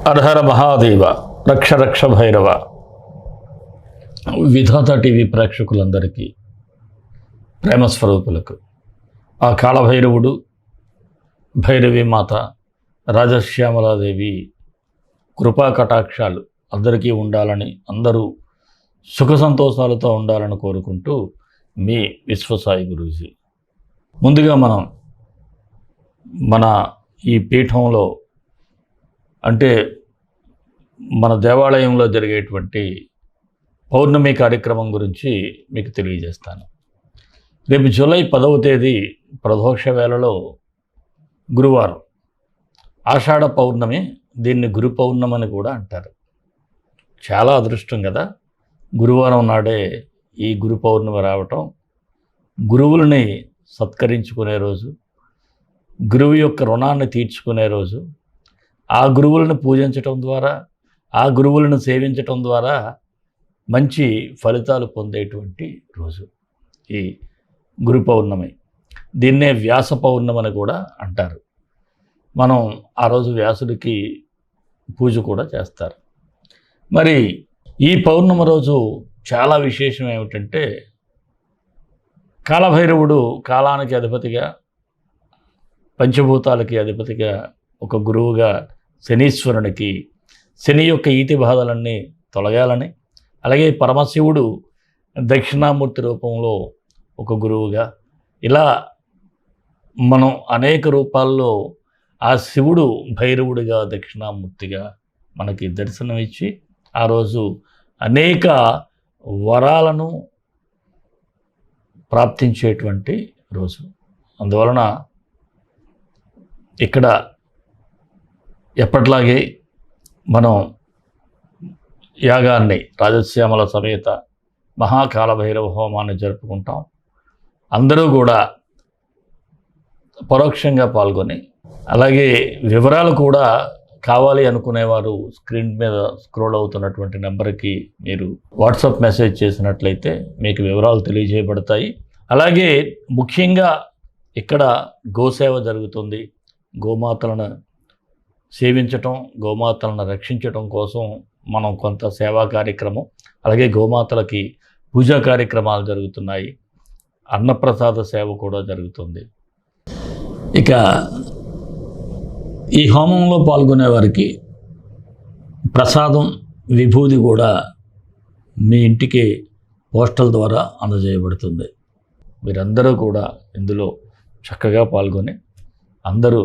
హరహర మహాదేవ, రక్ష రక్ష భైరవ. విధాత టీవీ ప్రేక్షకులందరికీ, ప్రేమస్వరూపులకు ఆ కాళభైరవుడు, భైరవి మాత, రాజశ్యామలాదేవి కృపా కటాక్షాలు అందరికీ ఉండాలని, అందరూ సుఖ సంతోషాలతో ఉండాలని కోరుకుంటూ మీ విశ్వసాయి గురూజీ. ముందుగా మన ఈ పీఠంలో అంటే మన దేవాలయంలో జరిగేటువంటి పౌర్ణమి కార్యక్రమం గురించి మీకు తెలియజేస్తాను. రేపు జూలై 10వ తేదీ ప్రదోష వేళలో గురువారం, ఆషాఢ పౌర్ణమి. దీన్ని గురు పౌర్ణమి అని కూడా అంటారు. చాలా అదృష్టం కదా, గురువారం నాడే ఈ గురు పౌర్ణమి రావటం. గురువులని సత్కరించుకునే రోజు, గురువు యొక్క రుణాన్ని తీర్చుకునే రోజు, ఆ గురువులను పూజించటం ద్వారా, ఆ గురువులను సేవించటం ద్వారా మంచి ఫలితాలు పొందేటువంటి రోజు ఈ గురు పౌర్ణమి. దీన్నే వ్యాస పౌర్ణమి అని కూడా అంటారు. మనం ఆ రోజు వ్యాసుడికి పూజ కూడా చేస్తారు. మరి ఈ పౌర్ణమి రోజు చాలా విశేషం ఏమిటంటే, కాళభైరవుడు కాలానికి అధిపతిగా, పంచభూతాలకి అధిపతిగా, ఒక గురువుగా శనీశ్వరునికి శని యొక్క ఈతి బాధలన్నీ తొలగాలని, అలాగే పరమశివుడు దక్షిణామూర్తి రూపంలో ఒక గురువుగా, ఇలా మనం అనేక రూపాల్లో ఆ శివుడు భైరవుడిగా, దక్షిణామూర్తిగా మనకి దర్శనమిచ్చి ఆ రోజు అనేక వరాలను ప్రాప్తించేటువంటి రోజు. అందువలన ఇక్కడ ఎప్పట్లాగే మనం యాగాన్ని, రాజశ్యామల సమేత మహాకాళభైరవ హోమాన్ని జరుపుకుంటాం. అందరూ కూడా పరోక్షంగా పాల్గొని, అలాగే వివరాలు కూడా కావాలి అనుకునేవారు స్క్రీన్ మీద స్క్రోల్ అవుతున్నటువంటి నెంబర్కి మీరు వాట్సాప్ మెసేజ్ చేసినట్లయితే మీకు వివరాలు తెలియజేయబడతాయి. అలాగే ముఖ్యంగా ఇక్కడ గోసేవ జరుగుతుంది. గోమాతలను సేవించటం, గోమాతలను రక్షించటం కోసం మనం కొంత సేవా కార్యక్రమం, అలాగే గోమాతలకి పూజా కార్యక్రమాలు జరుగుతున్నాయి. అన్నప్రసాద సేవ కూడా జరుగుతుంది. ఇక ఈ హోమంలో పాల్గొనే వారికి ప్రసాదం, విభూది కూడా మీ ఇంటికి పోస్టల్ ద్వారా అందజేయబడుతుంది. మీరందరూ కూడా ఇందులో చక్కగా పాల్గొని అందరూ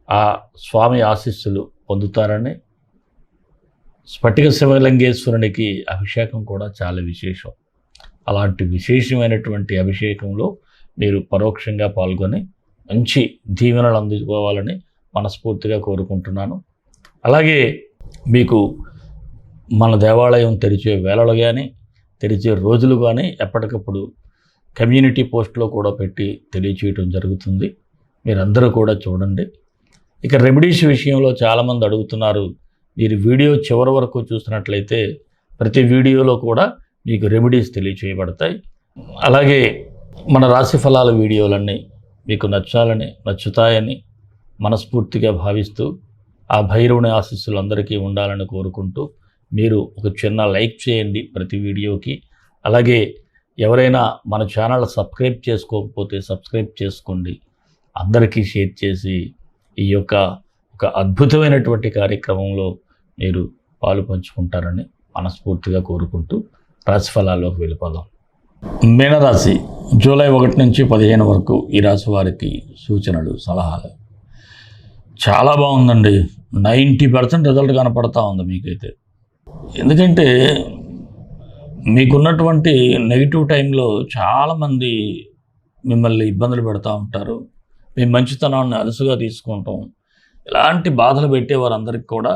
ఆ స్వామి ఆశీస్సులు పొందుతారని. స్ఫటిక శివలింగేశ్వరునికి అభిషేకం కూడా చాలా విశేషం. అలాంటి విశేషమైనటువంటి అభిషేకంలో మీరు పరోక్షంగా పాల్గొని మంచి దీవెనలు అందుకోవాలని మనస్ఫూర్తిగా కోరుకుంటున్నాను. అలాగే మీకు మన దేవాలయం తెరిచే వేళలు కానీ, తెరిచే రోజులు కానీ ఎప్పటికప్పుడు కమ్యూనిటీ పోస్ట్లో కూడా పెట్టి తెలియచేయటం జరుగుతుంది. మీరందరూ కూడా చూడండి. ఇక రెమెడీస్ విషయంలో చాలామంది అడుగుతున్నారు. మీరు వీడియో చివరి వరకు చూసినట్లయితే ప్రతి వీడియోలో కూడా మీకు రెమెడీస్ తెలియచేయబడతాయి. అలాగే మన రాశి ఫలాల వీడియోలన్నీ మీకు నచ్చుతాయని మనస్ఫూర్తిగా భావిస్తూ, ఆ భైరవుని ఆశీస్సులు అందరికీ ఉండాలని కోరుకుంటూ, మీరు ఒక చిన్న లైక్ చేయండి ప్రతి వీడియోకి. అలాగే ఎవరైనా మన ఛానల్ సబ్స్క్రైబ్ చేసుకోకపోతే సబ్స్క్రైబ్ చేసుకోండి. అందరికీ షేర్ చేసి ఈ యొక్క ఒక అద్భుతమైనటువంటి కార్యక్రమంలో మీరు పాలు పంచుకుంటారని మనస్ఫూర్తిగా కోరుకుంటూ రాశి ఫలాల్లోకి వెళ్ళిపోదాం. మీనరాశి, జూలై 1 నుంచి 15 వరకు ఈ రాశి వారికి సూచనలు, సలహాలు. చాలా బాగుందండి. 90% రిజల్ట్ కనపడతా ఉంది మీకైతే. ఎందుకంటే మీకున్నటువంటి నెగిటివ్ టైంలో చాలామంది మిమ్మల్ని ఇబ్బందులు పెడతా ఉంటారు. మీ మంచితనాన్ని అలసుగా తీసుకుంటాం. ఇలాంటి బాధలు పెట్టే వారందరికీ కూడా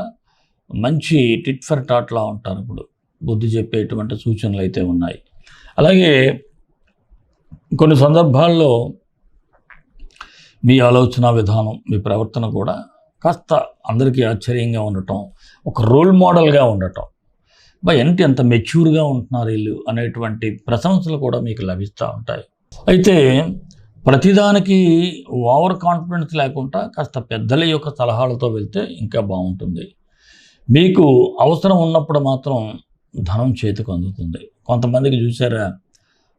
మంచి టిట్ ఫర్ టాట్లా ఉంటారు. ఇప్పుడు బుద్ధి చెప్పేటువంటి సూచనలు అయితే ఉన్నాయి. అలాగే కొన్ని సందర్భాల్లో మీ ఆలోచన విధానం, మీ ప్రవర్తన కూడా కాస్త అందరికీ ఆశ్చర్యంగా ఉండటం, ఒక రోల్ మోడల్గా ఉండటం, ఏంటి ఎంత మెచ్యూర్గా ఉంటున్నారు వీళ్ళు అనేటువంటి ప్రశంసలు కూడా మీకు లభిస్తూ ఉంటాయి. అయితే ప్రతిదానికి ఓవర్ కాన్ఫిడెన్స్ లేకుండా కాస్త పెద్దల యొక్క సలహాలతో వెళ్తే ఇంకా బాగుంటుంది. మీకు అవసరం ఉన్నప్పుడు మాత్రం ధనం చేతికి అందుతుంది. కొంతమందికి చూసారా,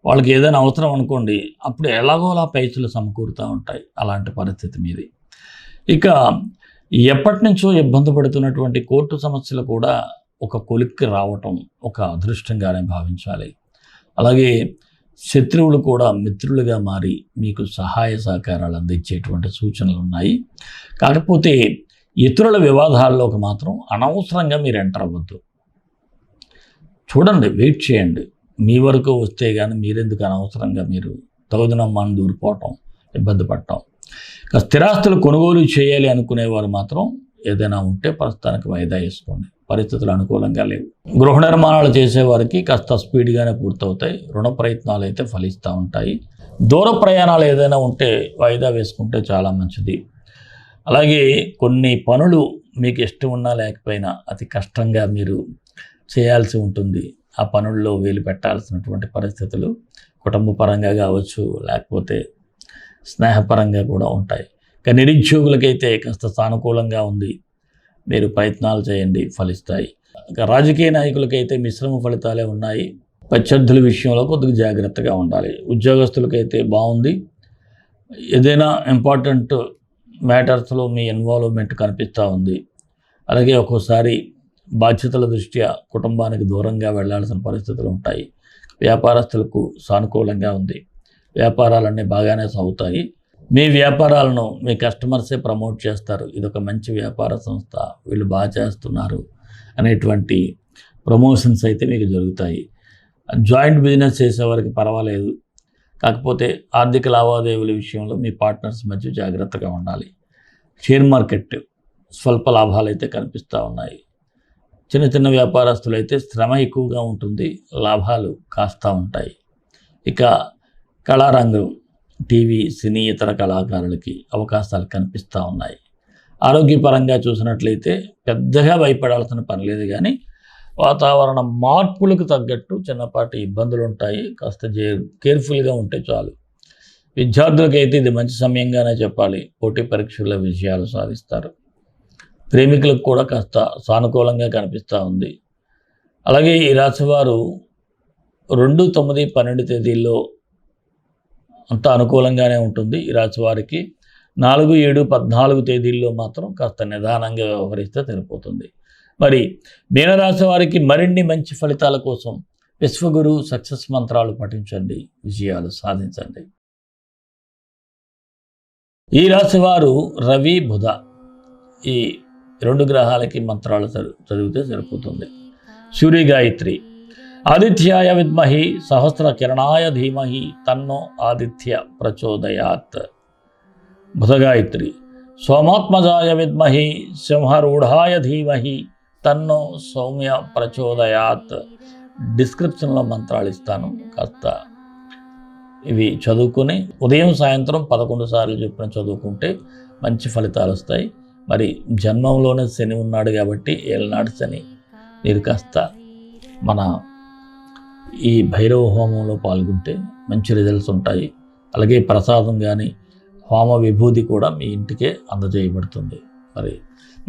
వాళ్ళకి ఏదైనా అవసరం అనుకోండి, అప్పుడు ఎలాగోలా పైసలు సమకూరుతూ ఉంటాయి. అలాంటి పరిస్థితి మీది. ఇక ఎప్పటి నుంచో ఇబ్బంది పడుతున్నటువంటి కోర్టు సమస్యలు కూడా ఒక కొలిక్కి రావటం ఒక అదృష్టంగానే భావించాలి. అలాగే శత్రువులు కూడా మిత్రులుగా మారి మీకు సహాయ సహకారాలు అందించేటువంటి సూచనలు ఉన్నాయి. కాకపోతే ఇతరుల వివాదాల్లోకి మాత్రం అనవసరంగా మీరు ఎంటర్ అవ్వద్దు. చూడండి, వెయిట్ చేయండి. మీ వరకు వస్తే కానీ మీరెందుకు అనవసరంగా మీరు తగుదనమ్మని దూరిపోవటం, ఇబ్బంది పడటం. స్థిరాస్తులు కొనుగోలు చేయాలి అనుకునేవారు మాత్రం ఏదైనా ఉంటే ప్రస్తుతానికి వాయిదా వేసుకోండి. పరిస్థితులు అనుకూలంగా లేవు. గృహ నిర్మాణాలు చేసేవారికి కాస్త స్పీడ్గానే పూర్తవుతాయి. రుణ ప్రయత్నాలు అయితే ఫలిస్తూ ఉంటాయి. దూర ప్రయాణాలు ఏదైనా ఉంటే వాయిదా వేసుకుంటే చాలా మంచిది. అలాగే కొన్ని పనులు మీకు ఇష్టం ఉన్నా లేకపోయినా అతి కష్టంగా మీరు చేయాల్సి ఉంటుంది. ఆ పనుల్లో వేలు పెట్టాల్సినటువంటి పరిస్థితులు కుటుంబ పరంగా కావచ్చు, లేకపోతే స్నేహపరంగా కూడా ఉంటాయి. ఇక నిరుద్యోగులకైతే కాస్త సానుకూలంగా ఉంది. మీరు ప్రయత్నాలు చేయండి, ఫలిస్తాయి. ఇక రాజకీయ నాయకులకైతే మిశ్రమ ఫలితాలే ఉన్నాయి. ప్రత్యర్థుల విషయంలో కొద్దిగా జాగ్రత్తగా ఉండాలి. ఉద్యోగస్తులకైతే బాగుంది. ఏదైనా ఇంపార్టెంట్ మ్యాటర్స్లో మీ ఇన్వాల్వ్మెంట్ కనిపిస్తూ ఉంది. అలాగే ఒక్కోసారి బాధ్యతల దృష్ట్యా కుటుంబానికి దూరంగా వెళ్లాల్సిన పరిస్థితులు ఉంటాయి. వ్యాపారస్తులకు సానుకూలంగా ఉంది. వ్యాపారాలన్నీ బాగానే సాగుతాయి. మీ వ్యాపారాలను మీ కస్టమర్సే ప్రమోట్ చేస్తారు. ఇదొక మంచి వ్యాపార సంస్థ, వీళ్ళు బాగా చేస్తున్నారు అనేటువంటి ప్రమోషన్స్ అయితే మీకు జరుగుతాయి. జాయింట్ బిజినెస్ చేసేవారికి పర్వాలేదు. కాకపోతే ఆర్థిక లావాదేవీల విషయంలో మీ పార్ట్నర్స్ మధ్య జాగ్రత్తగా ఉండాలి. షేర్ మార్కెట్ స్వల్ప లాభాలు అయితే కనిపిస్తూ ఉన్నాయి. చిన్న చిన్న వ్యాపారస్తులు అయితే శ్రమ ఎక్కువగా ఉంటుంది, లాభాలు కాస్తా ఉంటాయి. ఇక కళారంగం, టీవీ, సినీ ఇతర కళాకారులకి అవకాశాలు కనిపిస్తూ ఉన్నాయి. ఆరోగ్యపరంగా చూసినట్లయితే పెద్దగా భయపడాల్సిన పని లేదు, కానీ వాతావరణ మార్పులకు తగ్గట్టు చిన్నపాటి ఇబ్బందులు ఉంటాయి. కాస్త కేర్ఫుల్గా ఉంటే చాలు. విద్యార్థులకైతే ఇది మంచి సమయంగానే చెప్పాలి. పోటీ పరీక్షల్లో విజయాలు సాధిస్తారు. ప్రేమికులకు కూడా కాస్త సానుకూలంగా కనిపిస్తూ ఉంది. అలాగే ఈ రాశివారు 2, 9, 12 తేదీల్లో అంత అనుకూలంగానే ఉంటుంది. ఈ రాశి వారికి 4, 7, 14 తేదీల్లో మాత్రం కాస్త నిదానంగా వ్యవహరిస్తే సరిపోతుంది. మరి మీనరాశి వారికి మరిన్ని మంచి ఫలితాల కోసం విశ్వగురు సక్సెస్ మంత్రాలు పఠించండి, విజయాలు సాధించండి. ఈ రాశి వారు రవి, బుధ ఈ 2 గ్రహాలకి మంత్రాలు చదివితే సరిపోతుంది. సూర్య గాయత్రి. ఆదిత్యాయ విద్మహి సహస్ర కిరణాయ ధీమహి తన్నో ఆదిత్య ప్రచోదయాత్. బుధగాయత్రి. సోమాత్మజాయ విద్మహి సింహరూఢాయ ధీమహి తన్నో సౌమ్య ప్రచోదయాత్. డిస్క్రిప్షన్లో మంత్రాలు ఇస్తాను, కాస్త ఇవి చదువుకుని ఉదయం సాయంత్రం 11 సార్లు చెప్పిన చదువుకుంటే మంచి ఫలితాలు వస్తాయి. మరి జన్మంలోనే శని ఉన్నాడు కాబట్టి ఏళ్ళనాడు శని, మీరు కాస్త మన ఈ భైరవ హోమంలో పాల్గొంటే మంచి రిజల్ట్స్ ఉంటాయి. అలాగే ప్రసాదం కానీ హోమ విభూతి కూడా మీ ఇంటికే అందజేయబడుతుంది. మరి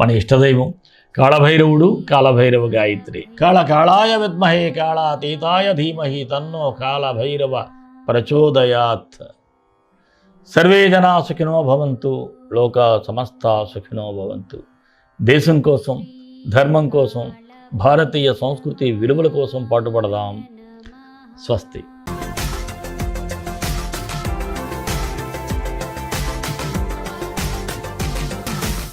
మన ఇష్టదైవం కాళభైరవుడు, కాళభైరవ గాయత్రి. కాళాయ విద్మహే కాళాతీతాయ ధీమహి తన్నో కాళభైరవ ప్రచోదయాత్. సర్వే జనా సుఖినో భవంతు, లోక సమస్త సుఖినో భవంతు. దేశం కోసం, ధర్మం కోసం, భారతీయ సంస్కృతి విలువల కోసం పాటుపడదాం. స్వస్తి.